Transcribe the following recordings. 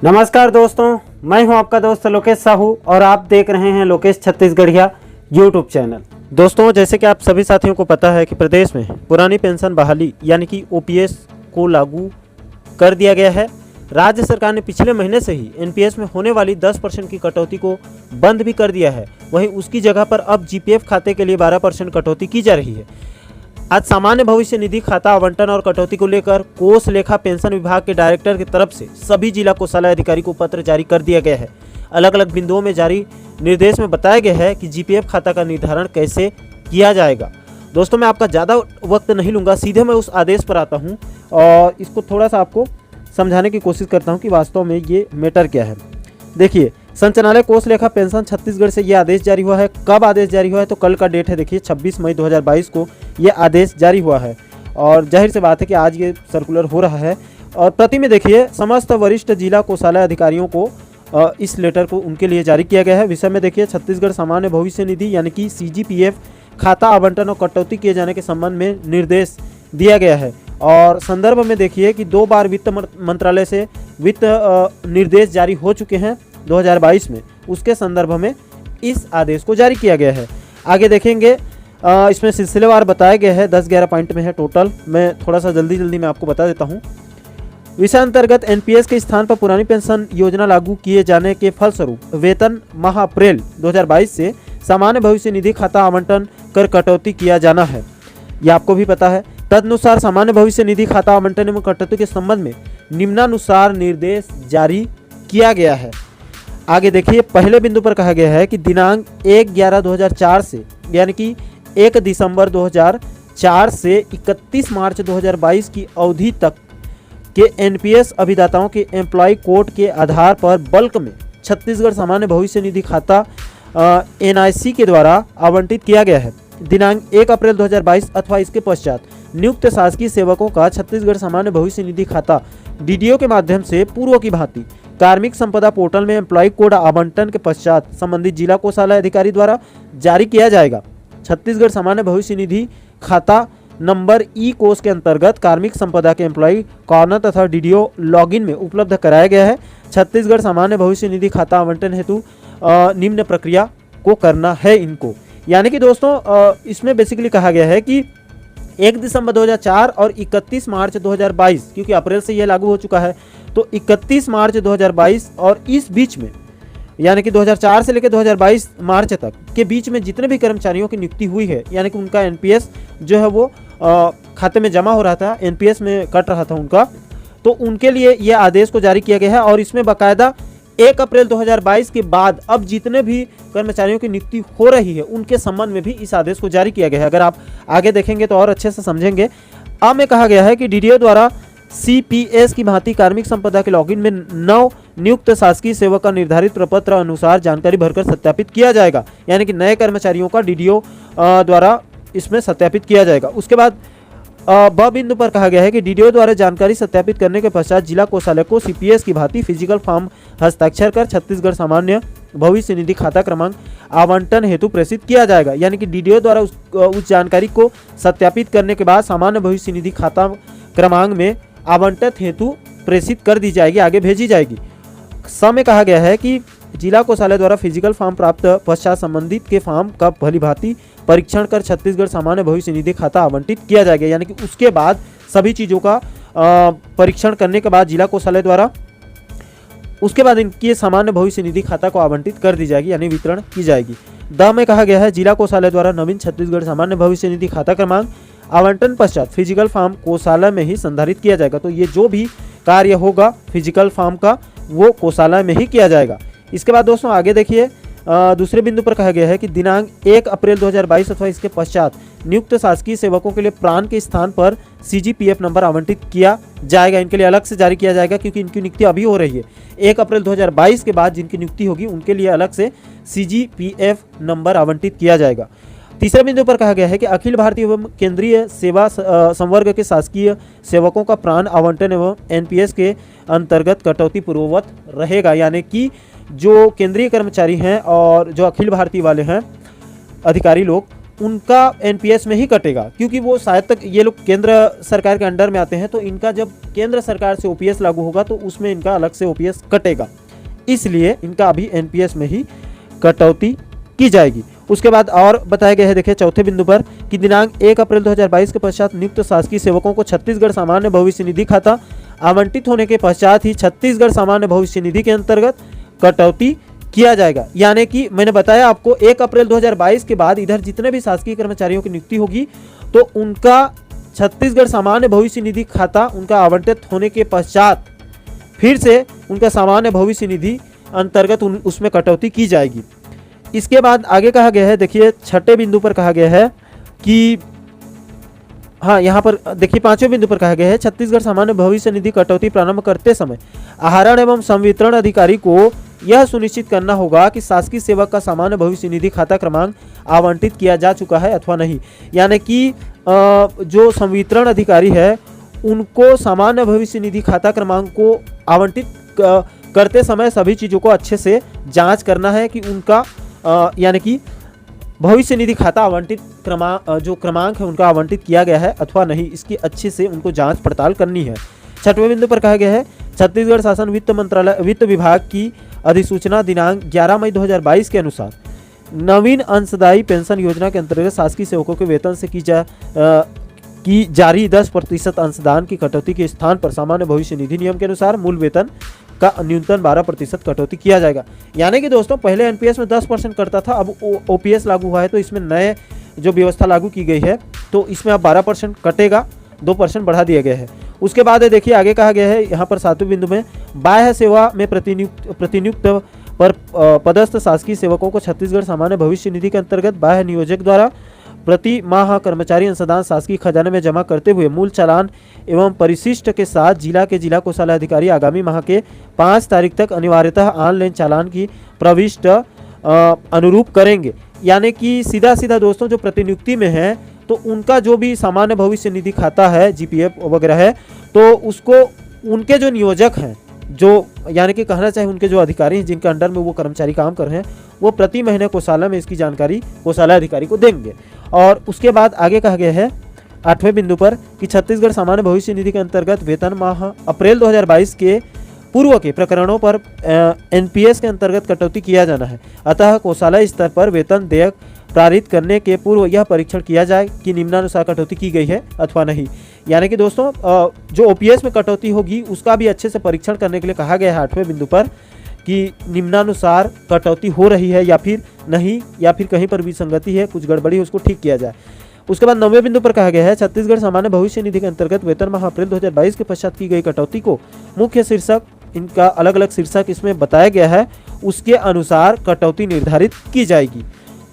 नमस्कार दोस्तों, मैं हूं आपका दोस्त लोकेश साहू और आप देख रहे हैं लोकेश छत्तीसगढ़िया यूट्यूब चैनल। दोस्तों, जैसे कि आप सभी साथियों को पता है कि प्रदेश में पुरानी पेंशन बहाली यानी कि ओपीएस को लागू कर दिया गया है। राज्य सरकार ने पिछले महीने से ही एनपीएस में होने वाली 10% की कटौती को बंद भी कर दिया है। वहीं उसकी जगह पर अब जीपीएफ खाते के लिए 12% कटौती की जा रही है। आज सामान्य भविष्य निधि खाता आवंटन और कटौती को लेकर कोष लेखा पेंशन विभाग के डायरेक्टर की तरफ से सभी जिला कोषालय अधिकारी को पत्र जारी कर दिया गया है। अलग अलग बिंदुओं में जारी निर्देश में बताया गया है कि जीपीएफ खाता का निर्धारण कैसे किया जाएगा। दोस्तों, मैं आपका ज़्यादा वक्त नहीं लूँगा, सीधे मैं उस आदेश पर आता हूँ और इसको थोड़ा सा आपको समझाने की कोशिश करता हूँ कि वास्तव में ये मैटर क्या है। देखिए, संचालनालय कोष लेखा पेंशन छत्तीसगढ़ से ये आदेश जारी हुआ है। कब आदेश जारी हुआ है तो कल का डेट है, देखिए 26 मई 2022 को ये आदेश जारी हुआ है और जाहिर सी बात है कि आज ये सर्कुलर हो रहा है। और प्रति में देखिए, समस्त वरिष्ठ जिला कोषालय अधिकारियों को इस लेटर को उनके लिए जारी किया गया है। विषय में देखिए, छत्तीसगढ़ सामान्य भविष्य निधि यानी कि सीजीपीएफ खाता आवंटन और कटौती किए जाने के संबंध में निर्देश दिया गया है। और संदर्भ में देखिए कि 2 बार वित्त मंत्रालय से वित्त निर्देश जारी हो चुके हैं 2022 में, उसके संदर्भ में इस आदेश को जारी किया गया है। आगे देखेंगे, इसमें सिलसिलेवार बताया गया है, 10-11 पॉइंट में है टोटल। मैं थोड़ा सा जल्दी मैं आपको बता देता हूँ। विषय अंतर्गत एनपीएस के स्थान पर पुरानी पेंशन योजना लागू किए जाने के फलस्वरूप वेतन माह अप्रैल 2022 से सामान्य भविष्य निधि खाता आवंटन कर कटौती किया जाना है, यह आपको भी पता है। तदनुसार सामान्य भविष्य निधि खाता आवंटन एवं कटौती के संबंध में निम्नानुसार निर्देश जारी किया गया है। आगे देखिए, पहले बिंदु पर कहा गया है कि दिनांक 1/11/2004 से यानी कि 1 दिसंबर 2004 से 31 मार्च 2022 की अवधि तक के एनपीएस अभिदाताओं के एम्प्लॉय कोड के आधार पर बल्क में छत्तीसगढ़ सामान्य भविष्य निधि खाता एनआईसी के द्वारा आवंटित किया गया है। दिनांक 1 अप्रैल 2022 अथवा इसके पश्चात नियुक्त शासकीय सेवकों का छत्तीसगढ़ सामान्य भविष्य निधि खाता डीडीओ के माध्यम से पूर्व की भांति कार्मिक संपदा पोर्टल में एम्प्लॉय कोड आवंटन के पश्चात संबंधित जिला कोषालय अधिकारी द्वारा जारी किया जाएगा। छत्तीसगढ़ सामान्य भविष्य निधि खाता नंबर ई कोष के अंतर्गत कार्मिक संपदा के एम्प्लॉय कॉर्नर तथा डीडीओ लॉगिन में उपलब्ध कराया गया है। छत्तीसगढ़ सामान्य भविष्य निधि खाता आवंटन हेतु निम्न प्रक्रिया को करना है इनको। यानी कि दोस्तों, इसमें बेसिकली कहा गया है कि 1 दिसंबर 2004 और 31 मार्च 2022, क्योंकि अप्रैल से यह लागू हो चुका है, तो 31 मार्च 2022 और इस बीच में यानी कि 2004 से लेकर 2022 मार्च तक के बीच में जितने भी कर्मचारियों की नियुक्ति हुई है, यानी कि उनका एनपीएस जो है वो खाते में जमा हो रहा था, एनपीएस में कट रहा था उनका, तो उनके लिए यह आदेश को जारी किया गया है। और इसमें बाकायदा 1 अप्रैल 2022 के बाद अब जितने भी कर्मचारियों की नियुक्ति हो रही है उनके संबंध में भी इस आदेश को जारी किया गया है। अगर आप आगे देखेंगे तो और अच्छे से समझेंगे। अब में कहा गया है कि डीडीओ द्वारा सीपीएस की भांति कार्मिक संपदा के लॉगिन में नव नियुक्त शासकीय सेवक का निर्धारित प्रपत्र अनुसार जानकारी भरकर सत्यापित किया जाएगा। यानी कि नए कर्मचारियों का डीडीओ द्वारा इसमें सत्यापित किया जाएगा। उसके बाद ब बिंदु पर कहा गया है कि डीडीओ द्वारा जानकारी सत्यापित करने के पश्चात जिला कोषालय को सीपीएस की भांति फिजिकल फॉर्म हस्ताक्षर कर छत्तीसगढ़ सामान्य भविष्य निधि खाता क्रमांक आवंटन हेतु प्रेषित किया जाएगा। यानी कि डीडीओ द्वारा उस जानकारी को सत्यापित करने के बाद सामान्य भविष्य निधि खाता क्रमांक में आवंटित हेतु प्रेषित कर दी जाएगी, आगे भेजी जाएगी। स में कहा गया है कि जिला कोषालय द्वारा फिजिकल फॉर्म प्राप्त पश्चात संबंधित के फॉर्म का भलीभांति परीक्षण कर छत्तीसगढ़ सामान्य भविष्य निधि खाता आवंटित किया जाएगा। यानी कि उसके बाद सभी चीज़ों का परीक्षण करने के बाद जिला कोषालय द्वारा उसके बाद इनकी सामान्य भविष्य निधि खाता को आवंटित कर दी जाएगी, यानी वितरण की जाएगी। द में कहा गया है जिला कोषालय द्वारा नवीन छत्तीसगढ़ सामान्य भविष्य निधि खाता क्रमांक आवंटन पश्चात फिजिकल फॉर्म कोषालय में ही संधारित किया जाएगा। तो ये जो भी कार्य होगा फिजिकल फॉर्म का वो कोषालय में ही किया जाएगा। इसके बाद दोस्तों आगे देखिए, दूसरे बिंदु पर कहा गया है कि दिनांक 1 अप्रैल 2022 अथवा इसके पश्चात नियुक्त शासकीय सेवकों के लिए प्राण के स्थान पर सीजीपीएफ नंबर आवंटित किया जाएगा। इनके लिए अलग से जारी किया जाएगा क्योंकि इनकी नियुक्ति अभी हो रही है। 1 अप्रैल 2022 के बाद जिनकी नियुक्ति होगी उनके लिए अलग से सीजीपीएफ नंबर आवंटित किया जाएगा। तीसरे बिंदु पर कहा गया है कि अखिल भारतीय एवं केंद्रीय सेवा संवर्ग के शासकीय सेवकों का प्राण आवंटन एवं एनपीएस के अंतर्गत कटौती पूर्ववत रहेगा। यानी कि जो केंद्रीय कर्मचारी हैं और जो अखिल भारतीय वाले हैं अधिकारी लोग, उनका एनपीएस में ही कटेगा, क्योंकि वो शायद तक ये लोग केंद्र सरकार के अंडर में आते हैं, तो इनका जब केंद्र सरकार से ओपीएस लागू होगा तो उसमें इनका अलग से ओपीएस कटेगा, इसलिए इनका अभी एनपीएस में ही कटौती की जाएगी। उसके बाद और बताया गया है, देखिए चौथे बिंदु पर कि दिनांक 1 अप्रैल 2022 के पश्चात नियुक्त शासकीय सेवकों को छत्तीसगढ़ सामान्य भविष्य निधि खाता आवंटित होने के पश्चात ही छत्तीसगढ़ सामान्य भविष्य निधि के अंतर्गत कटौती किया जाएगा। यानी कि मैंने बताया आपको 1 अप्रैल 2022 के बाद इधर जितने भी शासकीय कर्मचारियों की नियुक्ति होगी तो उनका छत्तीसगढ़ सामान्य भविष्य निधि खाता उनका आवंटित होने के पश्चात फिर से उनका सामान्य भविष्य निधि अंतर्गत उसमें कटौती की जाएगी। इसके बाद आगे कहा गया है, देखिए छठे बिंदु पर कहा गया है कि हाँ, यहाँ पर देखिए पांचवें बिंदु पर कहा गया है, छत्तीसगढ़ सामान्य भविष्य निधि कटौती प्रारंभ करते समय आहरण एवं संवितरण अधिकारी को यह सुनिश्चित करना होगा कि शासकीय सेवक का सामान्य भविष्य निधि खाता क्रमांक आवंटित किया जा चुका है अथवा नहीं। यानी कि जो संवितरण अधिकारी है उनको सामान्य भविष्य निधि खाता क्रमांक को आवंटित करते समय सभी चीज़ों को अच्छे से जांच करना है कि उनका यानी कि भविष्य निधि खाता आवंटित जो क्रमांक है उनका आवंटित किया गया है अथवा नहीं, इसकी अच्छे से उनको जांच पड़ताल करनी है। छठवें बिंदु पर कहा गया है, छत्तीसगढ़ शासन वित्त विभाग की अधिसूचना दिनांक 11 मई 2022 के अनुसार नवीन अंशदायी पेंशन योजना के अंतर्गत शासकीय सेवकों के वेतन से की जारी 10% अंशदान की कटौती के स्थान पर सामान्य भविष्य निधि नियम के अनुसार मूल वेतन का न्यूनतम 12% कटौती किया जाएगा। यानी कि दोस्तों पहले एनपीएस में 10% कटता था, अब ओपीएस लागू हुआ है तो इसमें नए जो व्यवस्था लागू की गई है तो इसमें अब 12% कटेगा, 2% बढ़ा दिया गया है। उसके बाद देखिए आगे कहा गया है यहाँ पर 7वें बिंदु में, बाह्य सेवा में प्रतिनियुक्त पर पदस्थ शासकीय सेवकों को छत्तीसगढ़ सामान्य भविष्य निधि के अंतर्गत बाह्य नियोजक द्वारा प्रति माह कर्मचारी अंशदान शासकीय खजाने में जमा करते हुए मूल चालान एवं परिशिष्ट के साथ जिला के जिला कोषालय अधिकारी आगामी माह के 5 तारीख तक अनिवार्यतः ऑनलाइन चालान की प्रविष्ट अनुरूप करेंगे। यानी कि सीधा सीधा दोस्तों जो प्रतिनियुक्ति में है तो उनका जो भी सामान्य भविष्य निधि खाता है जीपीएफ वगैरह है तो उसको उनके जो नियोजक हैं, जो यानी कि कहना चाहे उनके जो अधिकारी हैं जिनके अंडर में वो कर्मचारी काम कर रहे हैं, वो प्रति महीने कोषालय में इसकी जानकारी कोषालय अधिकारी को देंगे। और उसके बाद आगे कहा गया है 8वें बिंदु पर कि छत्तीसगढ़ सामान्य भविष्य निधि के अंतर्गत वेतन माह अप्रैल 2022 के पूर्व के प्रकरणों पर एनपीएस के अंतर्गत कटौती किया जाना है। अतः कोषालय स्तर पर वेतन देयक पारित करने के पूर्व यह परीक्षण किया जाए कि निम्नानुसार कटौती की गई है अथवा नहीं। यानी कि दोस्तों जो ओपीएस में कटौती होगी उसका भी अच्छे से परीक्षण करने के लिए कहा गया है 8वें बिंदु पर कि निम्नानुसार कटौती हो रही है या फिर नहीं, या फिर कहीं पर विसंगति है, कुछ गड़बड़ी है, उसको ठीक किया जाए। उसके बाद 9वें बिंदु पर कहा गया है, छत्तीसगढ़ सामान्य भविष्य निधि के अंतर्गत वेतन माह अप्रैल 2022 के पश्चात की गई कटौती को मुख्य शीर्षक, इनका अलग अलग शीर्षक इसमें बताया गया है, उसके अनुसार कटौती निर्धारित की जाएगी।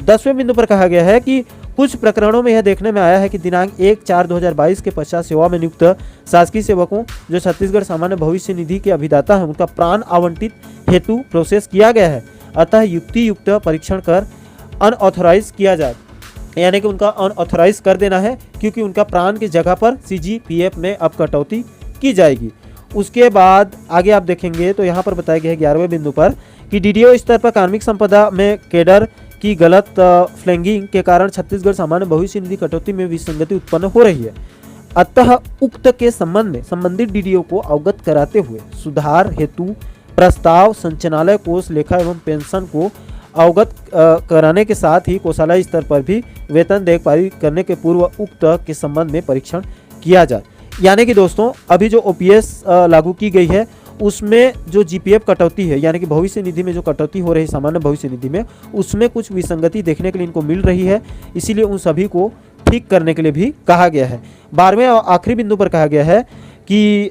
10वें बिंदु पर कहा गया है कि कुछ प्रकरणों में यह देखने में आया है कि दिनांक 1/4/2022 के पश्चात सेवा में नियुक्त शासकीय सेवकों जो छत्तीसगढ़ सामान्य भविष्य निधि के अभिदाता हैं उनका प्राण आवंटित हेतु प्रोसेस किया गया है। अतः युक्त परीक्षण कर अनऑथराइज किया जाए, यानी कि उनका अनऑथराइज कर देना है क्योंकि उनका प्राण की जगह पर सीजीपीएफ में अब कटौती की जाएगी। उसके बाद आगे आप देखेंगे तो यहाँ पर बताया गया है 11वें बिंदु पर कि डीडीओ स्तर पर कार्मिक संपदा में केडर की गलत फ्लैंगिंग के कारण छत्तीसगढ़ सामान्य भविष्य निधि कटौती में विसंगति उत्पन्न हो रही है। अतः उक्त के संबंध में संबंधित डीडीओ को अवगत कराते हुए सुधार हेतु प्रस्ताव संचालनालय कोष लेखा एवं पेंशन को अवगत कराने के साथ ही कोषालय स्तर पर भी वेतन देखभाल करने के पूर्व उक्त के संबंध में परीक्षण किया जाए। यानी कि दोस्तों अभी जो ओपीएस लागू की गई है उसमें जो जीपीएफ कटौती है, यानी कि भविष्य निधि में जो कटौती हो रही है सामान्य भविष्य निधि में, उसमें कुछ विसंगति देखने के लिए इनको मिल रही है, इसीलिए उन सभी को ठीक करने के लिए भी कहा गया है। 12वें और आखिरी बिंदु पर कहा गया है कि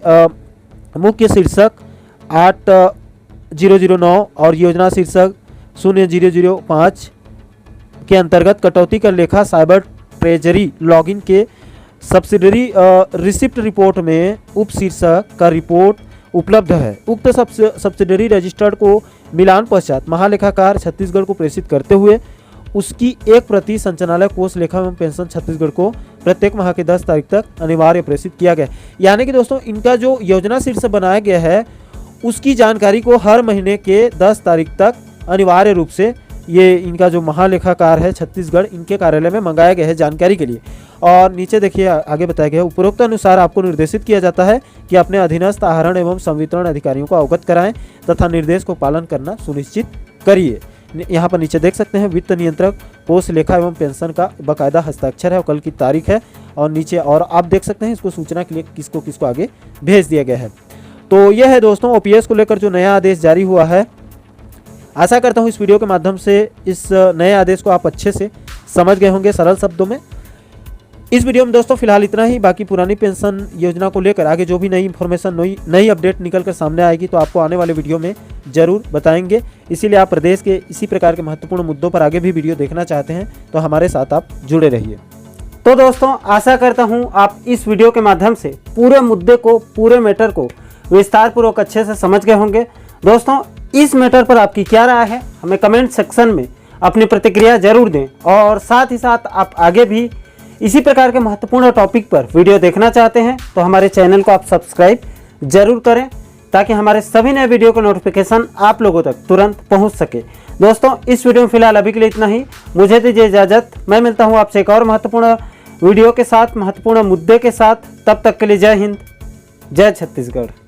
मुख्य शीर्षक 8009 और योजना शीर्षक 0005 के अंतर्गत कटौती कर लेखा साइबर ट्रेजरी लॉगिन के सब्सिडरी रिसिप्ट रिपोर्ट में उप शीर्षक का रिपोर्ट उपलब्ध है। उक्त सब्सिडरी रजिस्टर्ड को मिलान पश्चात महालेखाकार छत्तीसगढ़ को प्रेषित करते हुए उसकी एक प्रति संचालनालय कोष लेखा एवं पेंशन छत्तीसगढ़ को प्रत्येक माह के 10 तारीख तक अनिवार्य प्रेषित किया गया। यानी कि दोस्तों इनका जो योजना शीर्षक बनाया गया है उसकी जानकारी को हर महीने के 10 तारीख तक अनिवार्य रूप से ये इनका जो महालेखाकार है छत्तीसगढ़, इनके कार्यालय में मंगाया गया है जानकारी के लिए। और नीचे देखिए आगे बताया गया है, उपरोक्त अनुसार आपको निर्देशित किया जाता है कि अपने अधीनस्थ आहरण एवं संवितरण अधिकारियों को अवगत कराएं तथा निर्देश को पालन करना सुनिश्चित करिए। यहाँ पर नीचे देख सकते हैं वित्त नियंत्रक कोष लेखा एवं पेंशन का बाकायदा हस्ताक्षर है और कल की तारीख है। और नीचे और आप देख सकते हैं इसको सूचना के लिए किसको किसको आगे भेज दिया गया है। तो यह है दोस्तों ओपीएस को लेकर जो नया आदेश जारी हुआ है। आशा करता हूँ इस वीडियो के माध्यम से इस नए आदेश को आप अच्छे से समझ गए होंगे सरल शब्दों में। इस वीडियो में दोस्तों फिलहाल इतना ही। बाकी पुरानी पेंशन योजना को लेकर आगे जो भी नई इन्फॉर्मेशन नई अपडेट निकल कर सामने आएगी तो आपको आने वाले वीडियो में जरूर बताएंगे। इसीलिए आप प्रदेश के इसी प्रकार के महत्वपूर्ण मुद्दों पर आगे भी वीडियो देखना चाहते हैं तो हमारे साथ आप जुड़े रहिए। तो दोस्तों आशा करता हूँ आप इस वीडियो के माध्यम से पूरे मुद्दे को, पूरे मैटर को विस्तार पूर्वक अच्छे से समझ गए होंगे। दोस्तों इस मैटर पर आपकी क्या राय है हमें कमेंट सेक्शन में अपनी प्रतिक्रिया जरूर दें। और साथ ही साथ आप आगे भी इसी प्रकार के महत्वपूर्ण टॉपिक पर वीडियो देखना चाहते हैं तो हमारे चैनल को आप सब्सक्राइब जरूर करें ताकि हमारे सभी नए वीडियो का नोटिफिकेशन आप लोगों तक तुरंत पहुंच सके। दोस्तों इस वीडियो में फिलहाल अभी के लिए इतना ही। मुझे दीजिए इजाजत। मैं मिलता हूं आपसे एक और महत्वपूर्ण वीडियो के साथ, महत्वपूर्ण मुद्दे के साथ। तब तक के लिए जय हिंद, जय छत्तीसगढ़।